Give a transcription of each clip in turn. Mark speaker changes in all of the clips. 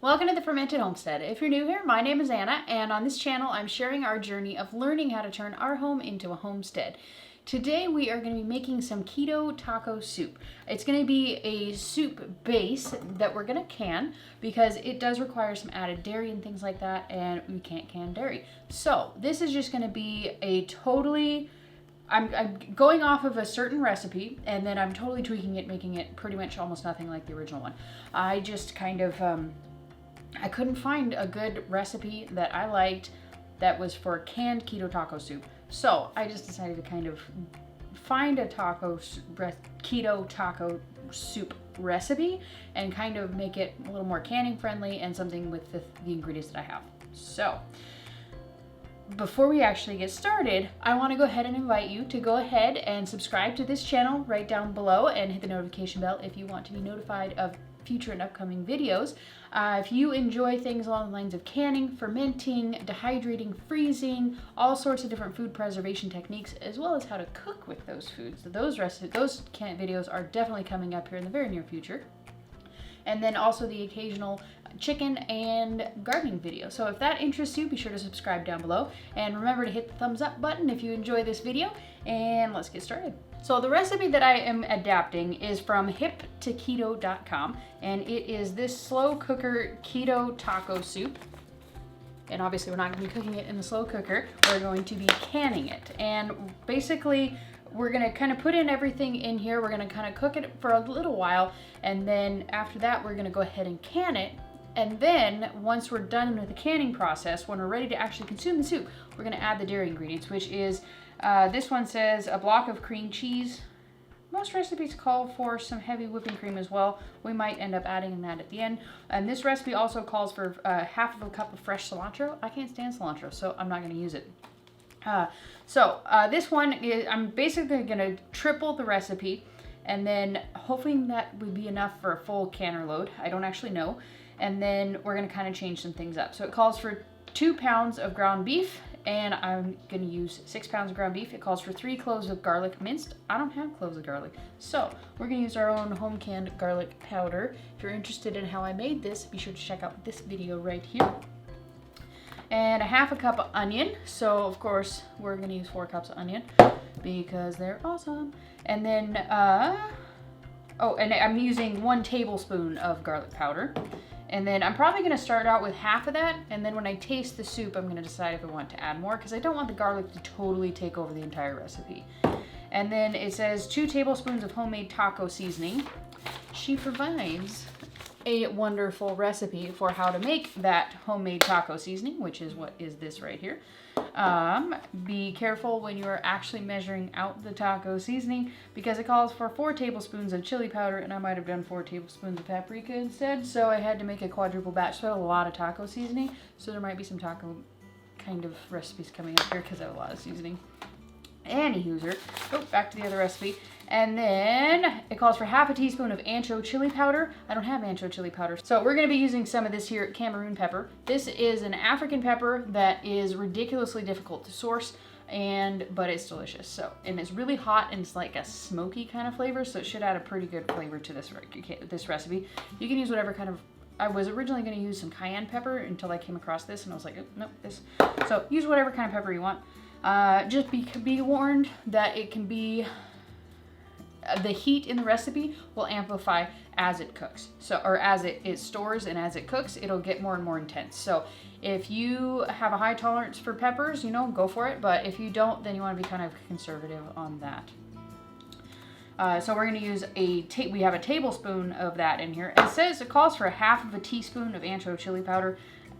Speaker 1: Welcome to the Fermented Homestead. If you're new here, my name is Anna, and on this channel I'm sharing our journey of learning how to turn our home into a homestead. Today we are going to be making some keto taco soup. It's going to be a soup base that we're going to can because it does require some added dairy and things like that, and we can't can dairy. So this is just going to be a totally... I'm going off of a certain recipe, and then I'm totally tweaking it, making it pretty much almost nothing like the original one. I just kind of... I couldn't find a good recipe that I liked that was for canned keto taco soup. So I just decided to kind of find a keto taco soup recipe and kind of make it a little more canning friendly and something with the ingredients that I have. So before we actually get started, I want to go ahead and invite you to go ahead and subscribe to this channel right down below and hit the notification bell if you want to be notified of future and upcoming videos. If you enjoy things along the lines of canning, fermenting, dehydrating, freezing, all sorts of different food preservation techniques, as well as how to cook with those foods, those videos are definitely coming up here in the very near future. And then also the occasional chicken and gardening video. So if that interests you, be sure to subscribe down below. And remember to hit the thumbs up button if you enjoy this video. And let's get started. So the recipe that I am adapting is from hiptoketo.com, and it is this slow cooker keto taco soup. And obviously we're not going to be cooking it in the slow cooker. We're going to be canning it. And basically we're going to kind of put in everything in here. We're going to kind of cook it for a little while, and then after that we're going to go ahead and can it. And then once we're done with the canning process, when we're ready to actually consume the soup, we're going to add the dairy ingredients, which is this one says a block of cream cheese. Most recipes call for some heavy whipping cream as well. We might end up adding that at the end. And this recipe also calls for half of a cup of fresh cilantro. I can't stand cilantro, so I'm not going to use it. This one is, I'm basically going to triple the recipe, and then hopefully that would be enough for a full canner load. I don't actually know. And then we're going to kind of change some things up. So it calls for 2 pounds of ground beef, and I'm going to use 6 pounds of ground beef. It calls for 3 cloves of garlic minced. I don't have cloves of garlic, so we're going to use our own home canned garlic powder. If you're interested in how I made this, be sure to check out this video right here. And a half a cup of onion. So of course we're going to use 4 cups of onion because they're awesome. And then and I'm using 1 tablespoon of garlic powder. And then I'm probably going to start out with half of that, and then when I taste the soup, I'm going to decide if I want to add more, because I don't want the garlic to totally take over the entire recipe. And then it says 2 tablespoons of homemade taco seasoning. She provides a wonderful recipe for how to make that homemade taco seasoning, which is what is this right here. Be careful when you are actually measuring out the taco seasoning, because it calls for 4 tablespoons of chili powder, and I might have done 4 tablespoons of paprika instead, so I had to make a quadruple batch. So I have a lot of taco seasoning, so there might be some taco kind of recipes coming up here because I have a lot of seasoning. Anywho, back to the other recipe. And then it calls for half a teaspoon of ancho chili powder. I don't have ancho chili powder, so we're going to be using some of this here Cameroon pepper. This is an African pepper that is ridiculously difficult to source, but it's delicious. So, and it's really hot, and it's like a smoky kind of flavor, so it should add a pretty good flavor to this recipe. You can use whatever kind of... I was originally going to use some cayenne pepper until I came across this, and I was like, oh, nope, this. So use whatever kind of pepper you want. Just be warned that it can be... the heat in the recipe will amplify as it cooks. Or as it stores and as it cooks, it'll get more and more intense. So if you have a high tolerance for peppers, go for it. But if you don't, then you want to be kind of conservative on that. So we're going to use we have a tablespoon of that in here. It says it calls for a half of a teaspoon of ancho chili powder.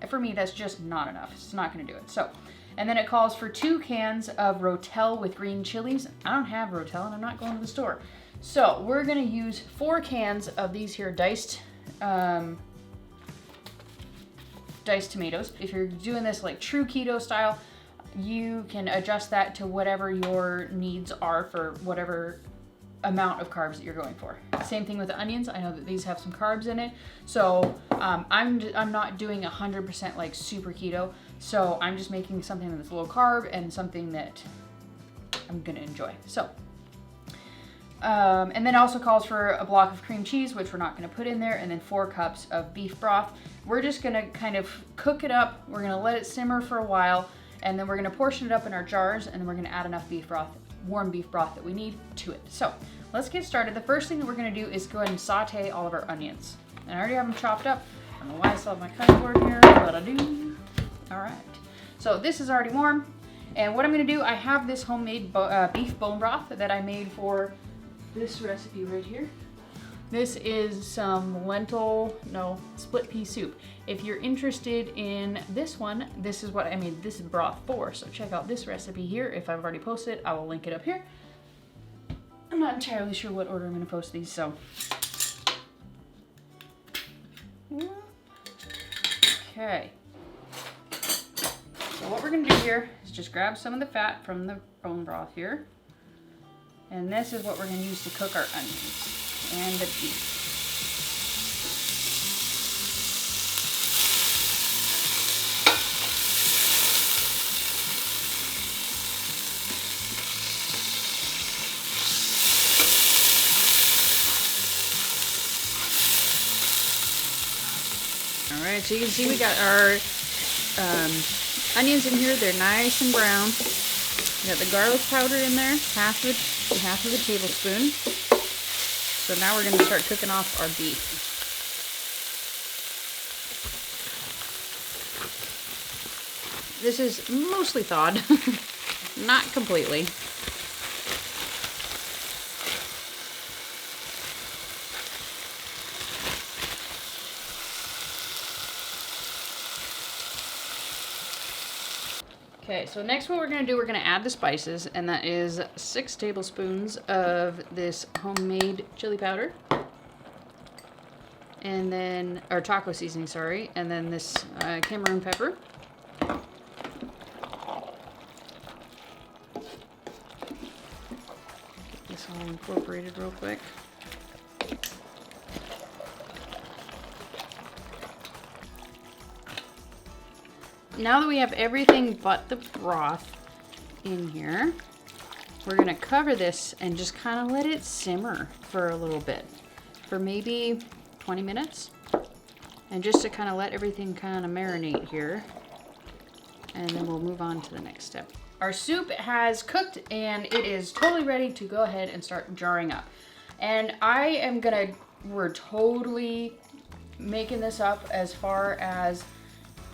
Speaker 1: For me, that's just not enough. It's not going to do it. So, and then it calls for 2 cans of Rotel with green chilies. I don't have Rotel, and I'm not going to the store. So we're going to use 4 cans of these here diced tomatoes. If you're doing this like true keto style, you can adjust that to whatever your needs are for whatever amount of carbs that you're going for. Same thing with the onions. I know that these have some carbs in it, so I'm not doing 100% like super keto. So I'm just making something that's low carb and something that I'm gonna enjoy. So And then it also calls for a block of cream cheese, which we're not going to put in there, and then 4 cups of beef broth. We're just going to kind of cook it up. We're going to let it simmer for a while, and then we're going to portion it up in our jars, and then we're going to add enough beef broth, warm beef broth that we need to it. So let's get started. The first thing that we're going to do is go ahead and saute all of our onions. And I already have them chopped up. I don't know why I still have my cutting board here, but I do. All right. So this is already warm. And what I'm going to do, I have this homemade beef bone broth that I made for this recipe right here. This is some split pea soup. If you're interested in this one, this is what I made this broth for. So check out this recipe here. If I've already posted it, I will link it up here. I'm not entirely sure what order I'm going to post these, so. Okay. So what we're going to do here is just grab some of the fat from the bone broth here. And this is what we're going to use to cook our onions and the beef. All right, so you can see we got our onions in here. They're nice and brown. We got the garlic powder in there, half of a tablespoon. So now we're going to start cooking off our beef. This is mostly thawed, not completely. Okay, so next what we're going to do, we're going to add the spices, and that is 6 tablespoons of this homemade chili powder. And then, or taco seasoning, sorry, and then this Cameroon pepper. Get this all incorporated real quick. Now that we have everything but the broth in here, we're going to cover this and just kind of let it simmer for a little bit, for maybe 20 minutes. And just to kind of let everything kind of marinate here. And then we'll move on to the next step. Our soup has cooked and it is totally ready to go ahead and start jarring up. And we're totally making this up as far as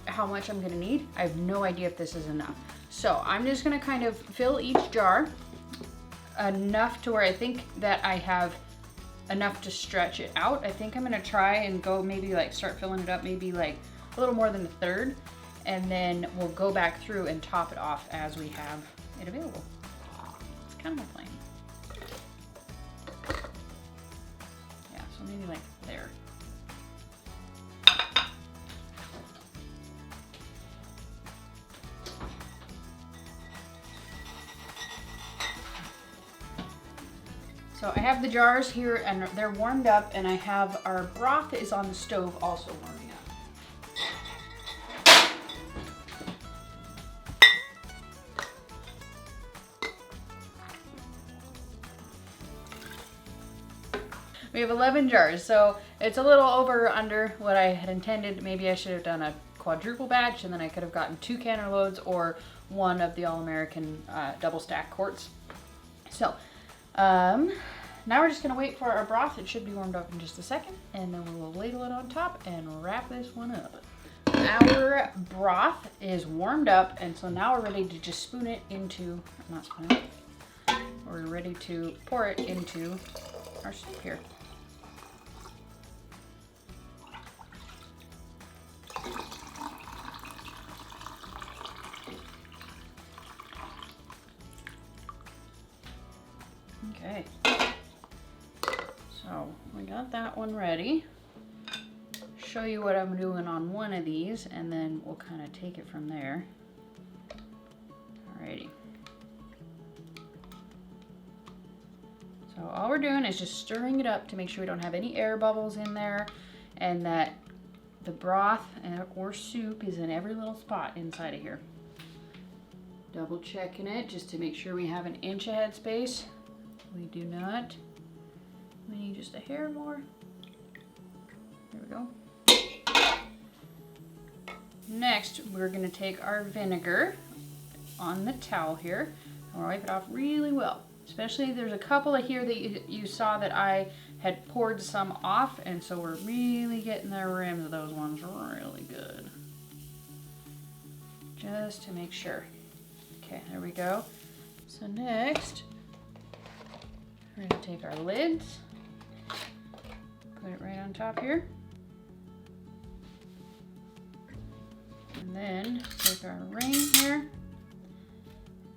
Speaker 1: how much I'm going to need. I have no idea if this is enough. So I'm just going to kind of fill each jar enough to where I think that I have enough to stretch it out. I think I'm going to try and go maybe like start filling it up maybe like a little more than a third, and then we'll go back through and top it off as we have it available. It's kind of my plan. Yeah, so maybe like there. So I have the jars here and they're warmed up, and I have our broth is on the stove also warming up. We have 11 jars, so it's a little over or under what I had intended. Maybe I should have done a quadruple batch, and then I could have gotten 2 canner loads or one of the All-American double stack quarts. So now we're just going to wait for our broth. It should be warmed up in just a second, and then we will ladle it on top and wrap this one up. Our broth is warmed up, and so now we're ready to just spoon it into, not spoon it, we're ready to pour it into our soup here. Okay, so we got that one ready. Show you what I'm doing on one of these, and then we'll kind of take it from there. Alrighty. So all we're doing is just stirring it up to make sure we don't have any air bubbles in there, and that the broth or soup is in every little spot inside of here. Double checking it just to make sure we have an inch of head space. We do not. We need just a hair more. There we go. Next, we're gonna take our vinegar on the towel here and wipe it off really well. Especially there's a couple of here that you saw that I had poured some off, and so we're really getting the rims of those ones really good. Just to make sure. Okay, there we go. So next, we're gonna take our lids, put it right on top here. And then take our ring here,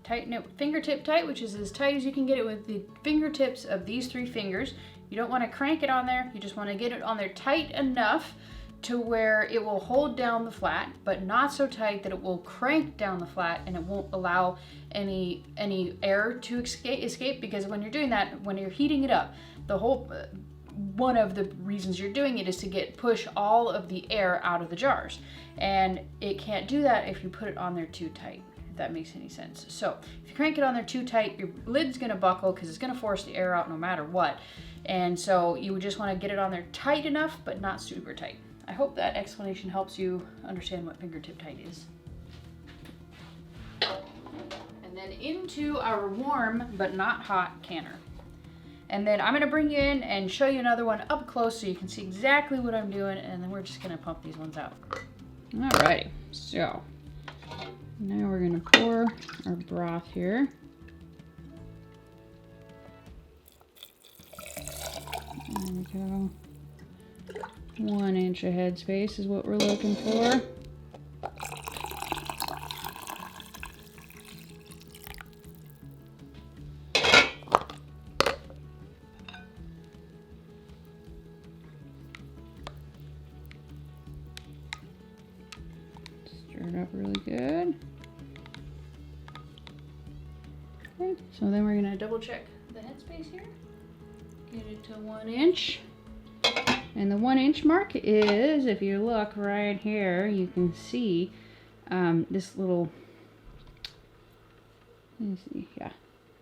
Speaker 1: tighten it fingertip tight, which is as tight as you can get it with the fingertips of these 3 fingers. You don't want to crank it on there, you just want to get it on there tight enough to where it will hold down the flat, but not so tight that it will crank down the flat and it won't allow any air to escape, because when you're doing that, when you're heating it up, the whole one of the reasons you're doing it is to push all of the air out of the jars, and it can't do that if you put it on there too tight, if that makes any sense. So if you crank it on there too tight, your lid's gonna buckle because it's gonna force the air out no matter what. And so you would just want to get it on there tight enough, but not super tight. I hope that explanation helps you understand what fingertip tight is. And then into our warm but not hot canner. And then I'm gonna bring you in and show you another one up close so you can see exactly what I'm doing, and then we're just gonna pump these ones out. Alrighty, so now we're gonna pour our broth here. There we go. 1 inch of headspace is what we're looking for. Stir it up really good. Okay, so then we're gonna double check the headspace here. Get it to 1 inch. And the 1 inch mark is, if you look right here, you can see this little, let me see, yeah,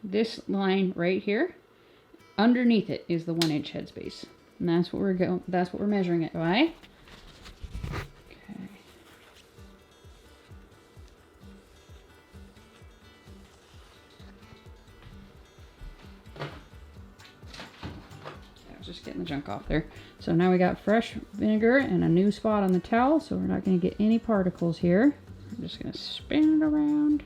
Speaker 1: this line right here. Underneath it is the 1 inch headspace, and that's what we're measuring it by. Okay. Just getting the junk off there. So now we got fresh vinegar and a new spot on the towel, so we're not going to get any particles here. I'm just going to spin it around.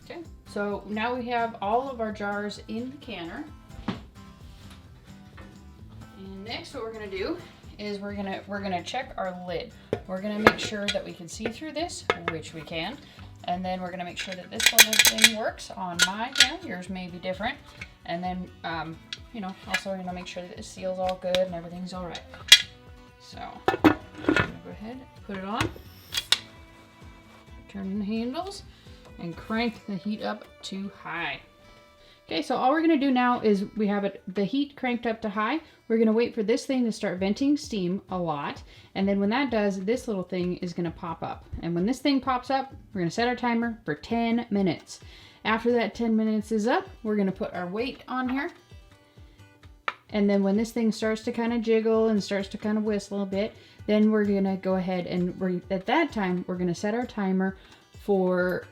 Speaker 1: Okay, so now we have all of our jars in the canner. And next what we're gonna do is we're gonna check our lid. We're gonna make sure that we can see through this, which we can. And then we're gonna make sure that this little thing works on my can. Yours may be different. And then, also we're gonna make sure that it seals all good and everything's all right. So, I'm gonna go ahead, put it on, turn in the handles, and crank the heat up to high. Okay, so all we're gonna do now is we have the heat cranked up to high. We're gonna wait for this thing to start venting steam a lot. And then when that does, this little thing is gonna pop up. And when this thing pops up, we're gonna set our timer for 10 minutes. After that 10 minutes is up, we're gonna put our weight on here. And then when this thing starts to kind of jiggle and starts to kind of whistle a bit, then we're gonna go ahead and at that time, we're gonna set our timer for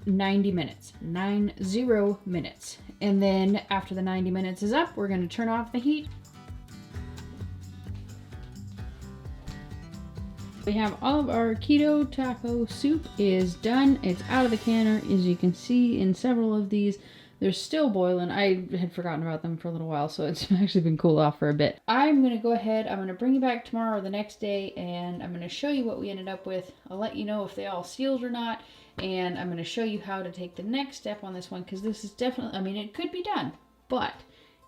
Speaker 1: 90 minutes, 90 minutes. And then after the 90 minutes is up, we're going to turn off the heat. We have all of our keto taco soup is done. It's out of the canner. As you can see in several of these, they're still boiling. I had forgotten about them for a little while, so it's actually been cooled off for a bit. I'm going to go ahead, I'm going to bring you back tomorrow or the next day, and I'm going to show you what we ended up with. I'll let you know if they all sealed or not. And I'm going to show you how to take the next step on this one, because this is definitely, I mean, it could be done, but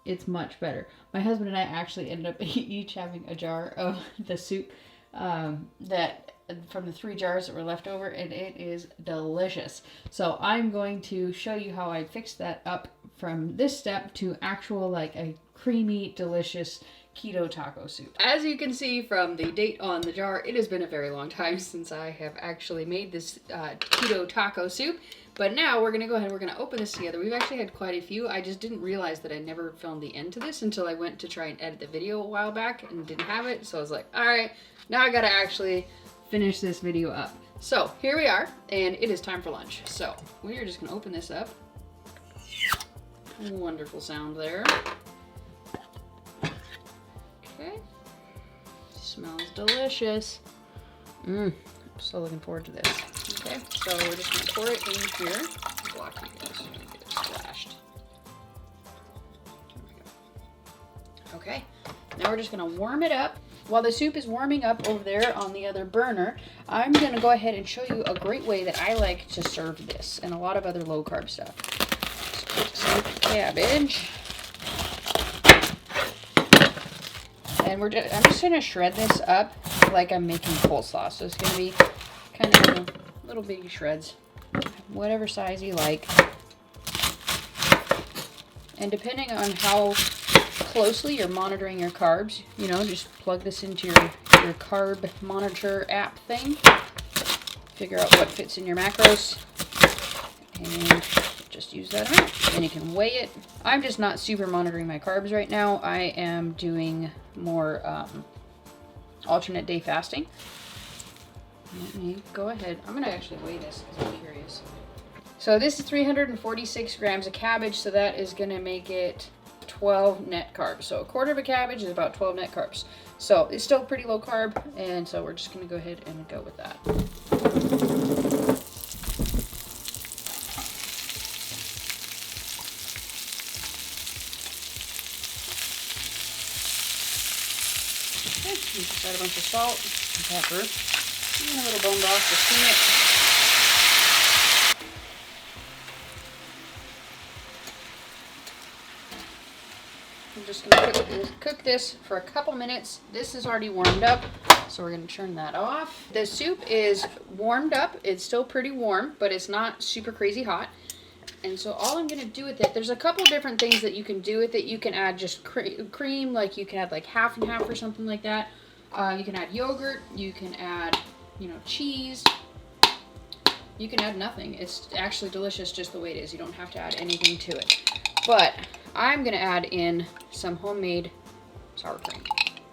Speaker 1: it's much better. My husband and I actually ended up each having a jar of the soup that from the 3 jars that were left over, and it is delicious. So I'm going to show you how I fixed that up from this step to actual like a creamy, delicious keto taco soup. As you can see from the date on the jar, it has been a very long time since I have actually made this keto taco soup. But now we're going to go ahead and we're going to open this together. We've actually had quite a few. I just didn't realize that I never filmed the end to this until I went to try and edit the video a while back and didn't have it. So I was like, all right, now I got to actually finish this video up. So here we are, and it is time for lunch. So we are just going to open this up. Wonderful sound there. Okay. Smells delicious. I'm so looking forward to this. Okay, so we're just going to pour it in here. Block you guys so you don't get it splashed. There we go. Okay, now we're just going to warm it up. While the soup is warming up over there on the other burner, I'm going to go ahead and show you a great way that I like to serve this and a lot of other low carb stuff. Just put some cabbage. And I'm just going to shred this up like I'm making coleslaw. So it's going to be kind of, you know, little bitty shreds, whatever size you like. And depending on how closely you're monitoring your carbs, you know, just plug this into your carb monitor app thing. Figure out what fits in your macros. And just use that amount. Then you can weigh it. I'm just not super monitoring my carbs right now. I am doing more alternate day fasting. Let me go ahead. I'm going to actually weigh this because I'm curious. So this is 346 grams of cabbage, so that is going to make it 12 net carbs. So a quarter of a cabbage is about 12 net carbs. So it's still pretty low carb, and so we're just going to go ahead and go with that. Okay, just add a bunch of salt and pepper. And a little bone broth to steam it. I'm just going to cook this for a couple minutes. This is already warmed up, so we're going to turn that off. The soup is warmed up. It's still pretty warm, but it's not super crazy hot. And so all I'm going to do with it, there's a couple different things that you can do with it. You can add just cream, like you can add like half and half or something like that. You can add yogurt. You can add, you know, cheese. You can add nothing. It's actually delicious just the way it is. You don't have to add anything to it. But I'm going to add in some homemade sour cream.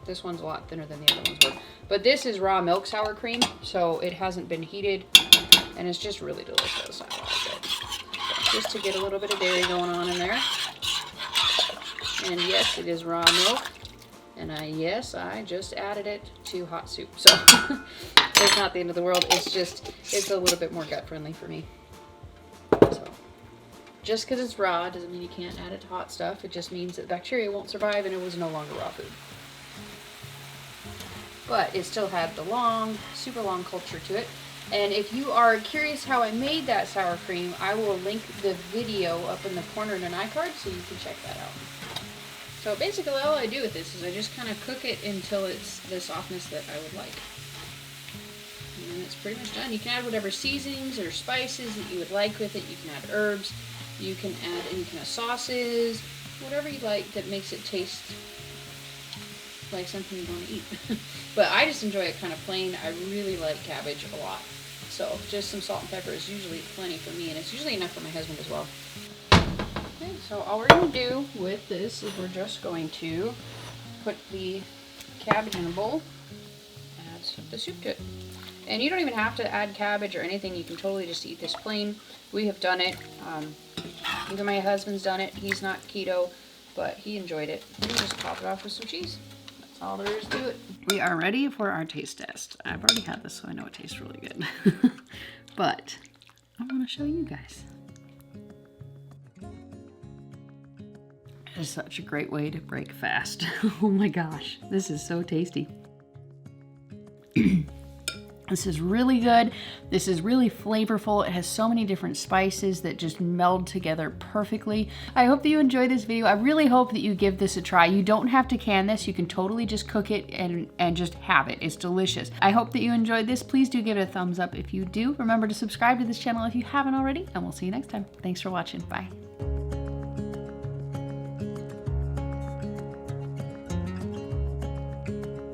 Speaker 1: This one's a lot thinner than the other ones were. But this is raw milk sour cream, so it hasn't been heated, and it's just really delicious. I like it. So just to get a little bit of dairy going on in there. And yes, it is raw milk. And yes, I just added it to hot soup. So it's not the end of the world. It's just, it's a little bit more gut friendly for me. So just because it's raw doesn't mean you can't add it to hot stuff. It just means that bacteria won't survive and it was no longer raw food. But it still had the long, super long culture to it. And if you are curious how I made that sour cream, I will link the video up in the corner in an iCard so you can check that out. So basically all I do with this is I just kind of cook it until it's the softness that I would like. And then it's pretty much done. You can add whatever seasonings or spices that you would like with it. You can add herbs. You can add any kind of sauces. Whatever you like that makes it taste like something you want to eat. But I just enjoy it kind of plain. I really like cabbage a lot. So just some salt and pepper is usually plenty for me, and it's usually enough for my husband as well. Okay, so all we're going to do with this is we're just going to put the cabbage in a bowl, add the soup to it. And you don't even have to add cabbage or anything. You can totally just eat this plain. We have done it. Even my husband's done it. He's not keto, but he enjoyed it. And just top it off with some cheese. That's all there is to it. We are ready for our taste test. I've already had this, so I know it tastes really good. But I want to show you guys. It's such a great way to break fast. Oh my gosh, this is so tasty. This is really good. This is really flavorful. It has so many different spices that just meld together perfectly. I hope that you enjoyed this video. I really hope that you give this a try. You don't have to can this. You can totally just cook it and just have it. It's delicious. I hope that you enjoyed this. Please do give it a thumbs up if you do. Remember to subscribe to this channel if you haven't already, and we'll see you next time. Thanks for watching. Bye.